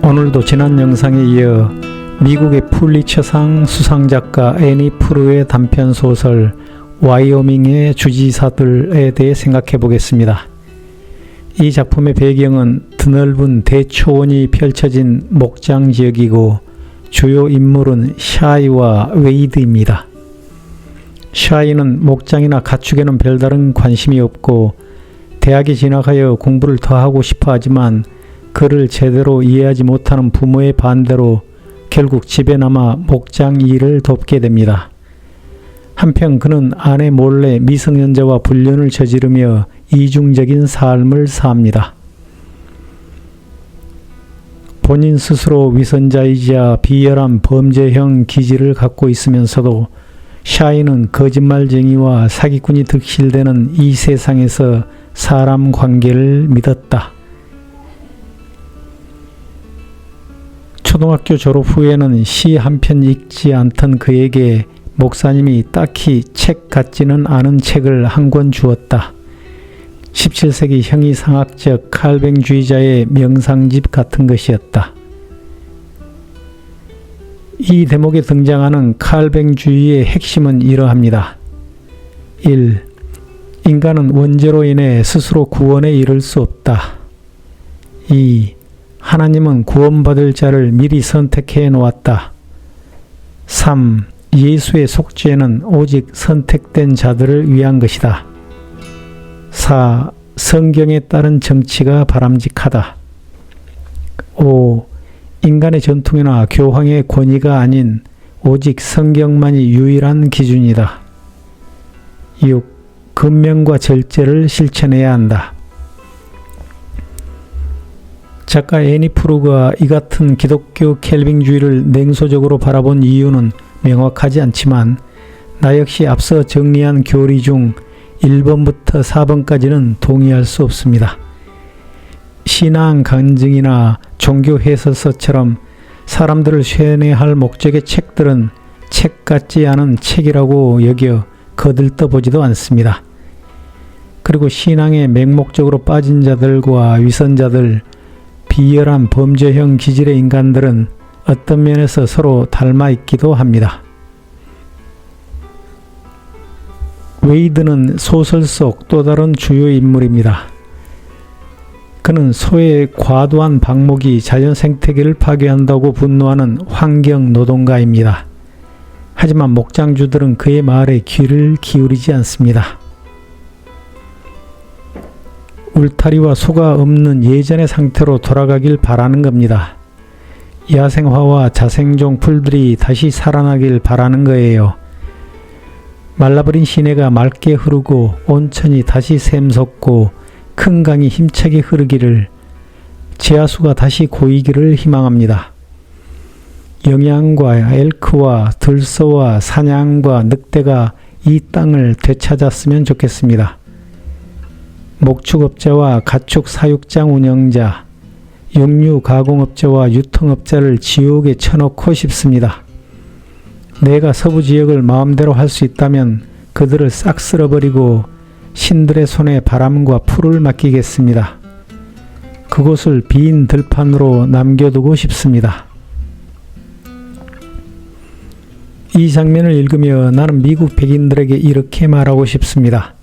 오늘도 지난 영상에 이어 미국의 풀리처상 수상작가 애니 프루의 단편소설 와이오밍의 주지사들에 대해 생각해 보겠습니다. 이 작품의 배경은 드넓은 대초원이 펼쳐진 목장 지역이고 주요 인물은 샤이와 웨이드입니다. 샤이는 목장이나 가축에는 별다른 관심이 없고 대학에 진학하여 공부를 더 하고 싶어 하지만 그를 제대로 이해하지 못하는 부모의 반대로 결국 집에 남아 목장 일을 돕게 됩니다. 한편 그는 아내 몰래 미성년자와 불륜을 저지르며 이중적인 삶을 삽니다. 본인 스스로 위선자이자 비열한 범죄형 기질을 갖고 있으면서도 샤이는 거짓말쟁이와 사기꾼이 득실되는 이 세상에서 사람 관계를 믿었다. 초등학교 졸업 후에는 시 한 편 읽지 않던 그에게 목사님이 딱히 책 같지는 않은 책을 한 권 주었다. 17세기 형이상학적 칼뱅주의자의 명상집 같은 것이었다. 이 대목에 등장하는 칼뱅주의의 핵심은 이러합니다. 1. 인간은 원죄로 인해 스스로 구원에 이를 수 없다. 2. 하나님은 구원받을 자를 미리 선택해 놓았다. 3. 예수의 속죄는 오직 선택된 자들을 위한 것이다. 4. 성경에 따른 정치가 바람직하다. 5. 인간의 전통이나 교황의 권위가 아닌 오직 성경만이 유일한 기준이다. 6. 금명과 절제를 실천해야 한다. 작가 애니 프루가 이 같은 기독교 켈빙주의를 냉소적으로 바라본 이유는 명확하지 않지만 나 역시 앞서 정리한 교리 중 1번부터 4번까지는 동의할 수 없습니다. 신앙 간증이나 종교 해설서처럼 사람들을 쇠뇌할 목적의 책들은 책 같지 않은 책이라고 여겨 거들떠보지도 않습니다. 그리고 신앙에 맹목적으로 빠진 자들과 위선자들, 비열한 범죄형 기질의 인간들은 어떤 면에서 서로 닮아 있기도 합니다. 웨이드는 소설 속 또 다른 주요 인물입니다. 그는 소의 과도한 방목이 자연 생태계를 파괴한다고 분노하는 환경 노동가입니다. 하지만 목장주들은 그의 말에 귀를 기울이지 않습니다. 울타리와 소가 없는 예전의 상태로 돌아가길 바라는 겁니다. 야생화와 자생종 풀들이 다시 살아나길 바라는 거예요. 말라버린 시내가 맑게 흐르고 온천이 다시 샘솟고 큰 강이 힘차게 흐르기를, 지하수가 다시 고이기를 희망합니다. 영양과 엘크와 들소와 사냥과 늑대가 이 땅을 되찾았으면 좋겠습니다. 목축업자와 가축 사육장 운영자, 육류 가공업자와 유통업자를 지옥에 쳐넣고 싶습니다. 내가 서부 지역을 마음대로 할 수 있다면 그들을 싹 쓸어버리고 신들의 손에 바람과 풀을 맡기겠습니다. 그곳을 빈 들판으로 남겨두고 싶습니다. 이 장면을 읽으며 나는 미국 백인들에게 이렇게 말하고 싶습니다.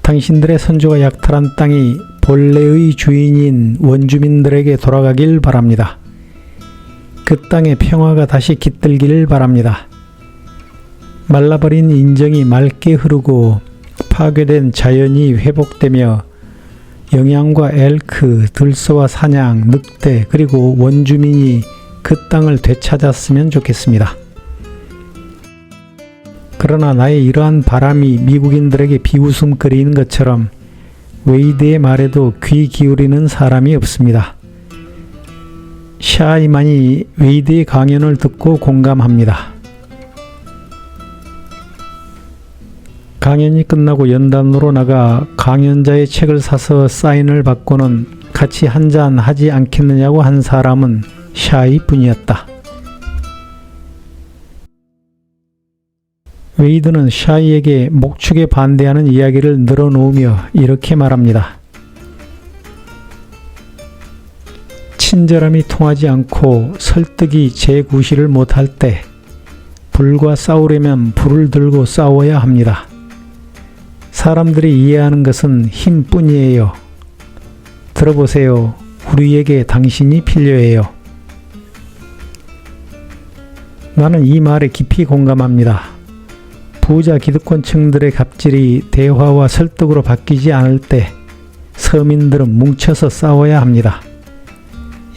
당신들의 선조가 약탈한 땅이 본래의 주인인 원주민들에게 돌아가길 바랍니다. 그 땅에 평화가 다시 깃들기를 바랍니다. 말라버린 인정이 맑게 흐르고 파괴된 자연이 회복되며 영양과 엘크, 들소와 사냥, 늑대 그리고 원주민이 그 땅을 되찾았으면 좋겠습니다. 그러나 나의 이러한 바람이 미국인들에게 비웃음거리인 것처럼 웨이드의 말에도 귀 기울이는 사람이 없습니다. 샤이만이 웨이드의 강연을 듣고 공감합니다. 강연이 끝나고 연단으로 나가 강연자의 책을 사서 사인을 받고는 같이 한잔 하지 않겠느냐고 한 사람은 샤이뿐이었다. 웨이드는 샤이에게 목축에 반대하는 이야기를 늘어놓으며 이렇게 말합니다. 친절함이 통하지 않고 설득이 제구실을 못할 때 불과 싸우려면 불을 들고 싸워야 합니다. 사람들이 이해하는 것은 힘뿐이에요. 들어보세요. 우리에게 당신이 필요해요. 나는 이 말에 깊이 공감합니다. 부자 기득권층들의 갑질이 대화와 설득으로 바뀌지 않을 때 서민들은 뭉쳐서 싸워야 합니다.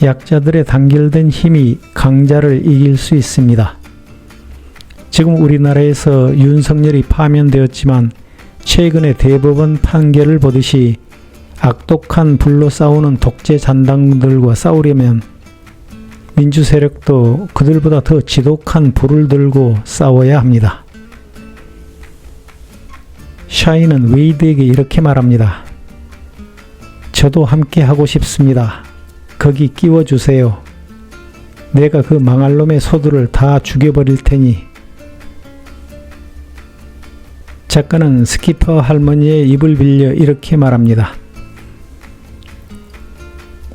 약자들의 단결된 힘이 강자를 이길 수 있습니다. 지금 우리나라에서 윤석열이 파면되었지만 최근에 대법원 판결을 보듯이 악독한 불로 싸우는 독재 잔당들과 싸우려면 민주 세력도 그들보다 더 지독한 불을 들고 싸워야 합니다. 샤이는 웨이드에게 이렇게 말합니다. 저도 함께 하고 싶습니다. 거기 끼워주세요. 내가 그 망할 놈의 소들을 다 죽여버릴 테니. 작가는 스키퍼 할머니의 입을 빌려 이렇게 말합니다.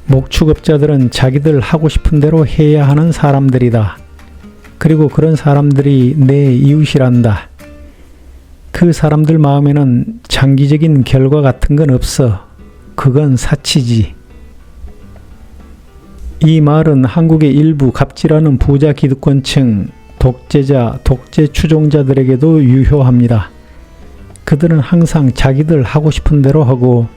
목축업자들은 자기들 하고 싶은 대로 해야 하는 사람들이다. 그리고 그런 사람들이 내 이웃이란다. 그 사람들 마음에는 장기적인 결과 같은 건 없어. 그건 사치지. 이 말은 한국의 일부 갑질하는 부자 기득권층, 독재자, 독재 추종자들에게도 유효합니다. 그들은 항상 자기들 하고 싶은 대로 하고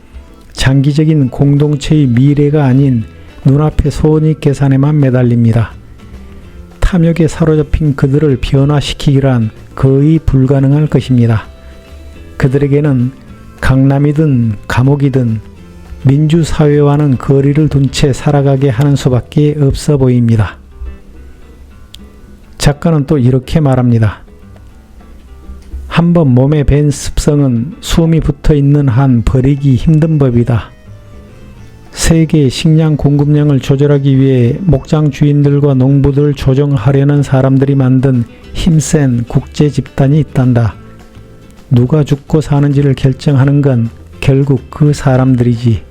장기적인 공동체의 미래가 아닌 눈앞의 손익계산에만 매달립니다. 탐욕에 사로잡힌 그들을 변화시키기란 거의 불가능할 것입니다. 그들에게는 강남이든 감옥이든 민주사회와는 거리를 둔 채 살아가게 하는 수밖에 없어 보입니다. 작가는 또 이렇게 말합니다. 한번 몸에 밴 습성은 숨이 붙어있는 한 버리기 힘든 법이다. 세계의 식량 공급량을 조절하기 위해 목장 주인들과 농부들을 조정하려는 사람들이 만든 힘센 국제 집단이 있단다. 누가 죽고 사는지를 결정하는 건 결국 그 사람들이지.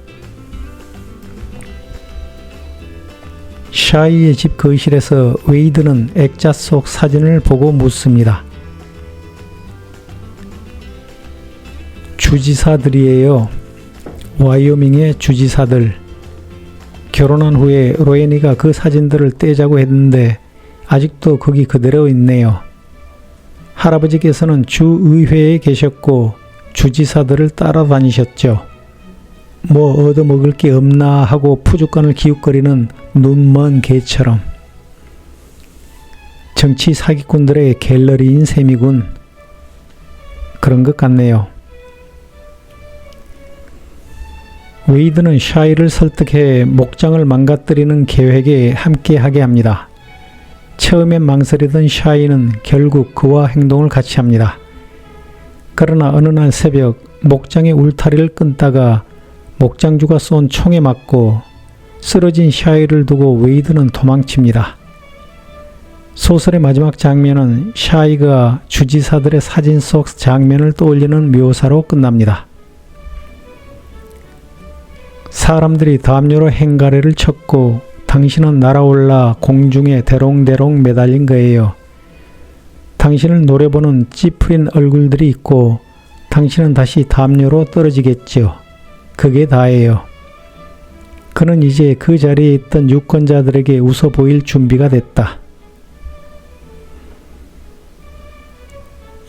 샤이의 집 거실에서 웨이드는 액자 속 사진을 보고 묻습니다. 주지사들이에요. 와이오밍의 주지사들. 결혼한 후에 로엔이가 그 사진들을 떼자고 했는데 아직도 거기 그대로 있네요. 할아버지께서는 주의회에 계셨고 주지사들을 따라다니셨죠. 뭐 얻어먹을 게 없나 하고 푸주간을 기웃거리는 눈먼 개처럼. 정치 사기꾼들의 갤러리인 셈이군. 그런 것 같네요. 웨이드는 샤이를 설득해 목장을 망가뜨리는 계획에 함께하게 합니다. 처음엔 망설이던 샤이는 결국 그와 행동을 같이 합니다. 그러나 어느 날 새벽 목장의 울타리를 끊다가 목장주가 쏜 총에 맞고 쓰러진 샤이를 두고 웨이드는 도망칩니다. 소설의 마지막 장면은 샤이가 주지사들의 사진 속 장면을 떠올리는 묘사로 끝납니다. 사람들이 담요로 행가래를 쳤고 당신은 날아올라 공중에 대롱대롱 매달린 거예요. 당신을 노려보는 찌푸린 얼굴들이 있고 당신은 다시 담요로 떨어지겠죠. 그게 다예요. 그는 이제 그 자리에 있던 유권자들에게 웃어 보일 준비가 됐다.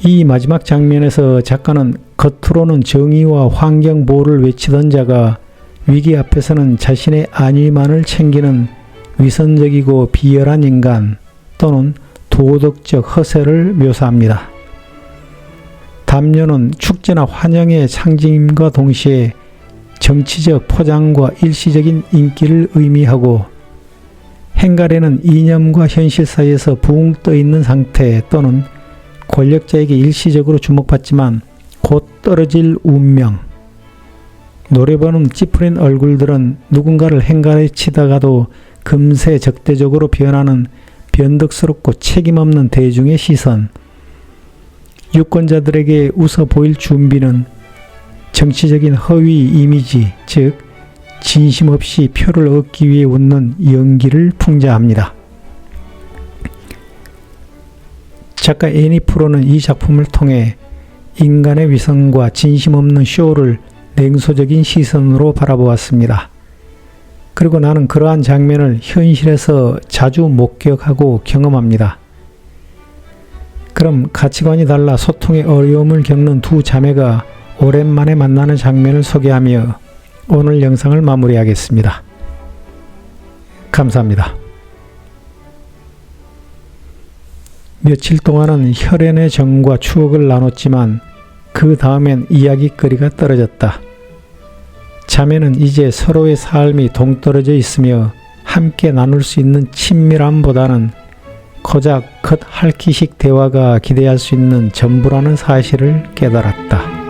이 마지막 장면에서 작가는 겉으로는 정의와 환경 보호를 외치던 자가 위기 앞에서는 자신의 안위만을 챙기는 위선적이고 비열한 인간 또는 도덕적 허세를 묘사합니다. 담요는 축제나 환영의 상징임과 동시에 정치적 포장과 일시적인 인기를 의미하고 행가래는 이념과 현실 사이에서 붕 떠있는 상태 또는 권력자에게 일시적으로 주목받지만 곧 떨어질 운명. 노래보는 찌푸린 얼굴들은 누군가를 행가래 치다가도 금세 적대적으로 변하는 변덕스럽고 책임없는 대중의 시선. 유권자들에게 웃어 보일 준비는 정치적인 허위 이미지, 즉 진심 없이 표를 얻기 위해 웃는 연기를 풍자합니다. 작가 애니 프로는 이 작품을 통해 인간의 위선과 진심 없는 쇼를 냉소적인 시선으로 바라보았습니다. 그리고 나는 그러한 장면을 현실에서 자주 목격하고 경험합니다. 그럼 가치관이 달라 소통에 어려움을 겪는 두 자매가 오랜만에 만나는 장면을 소개하며 오늘 영상을 마무리하겠습니다. 감사합니다. 며칠 동안은 혈연의 정과 추억을 나눴지만 그 다음엔 이야기거리가 떨어졌다. 자매는 이제 서로의 삶이 동떨어져 있으며 함께 나눌 수 있는 친밀함보다는 고작 겉핥기식 대화가 기대할 수 있는 전부라는 사실을 깨달았다.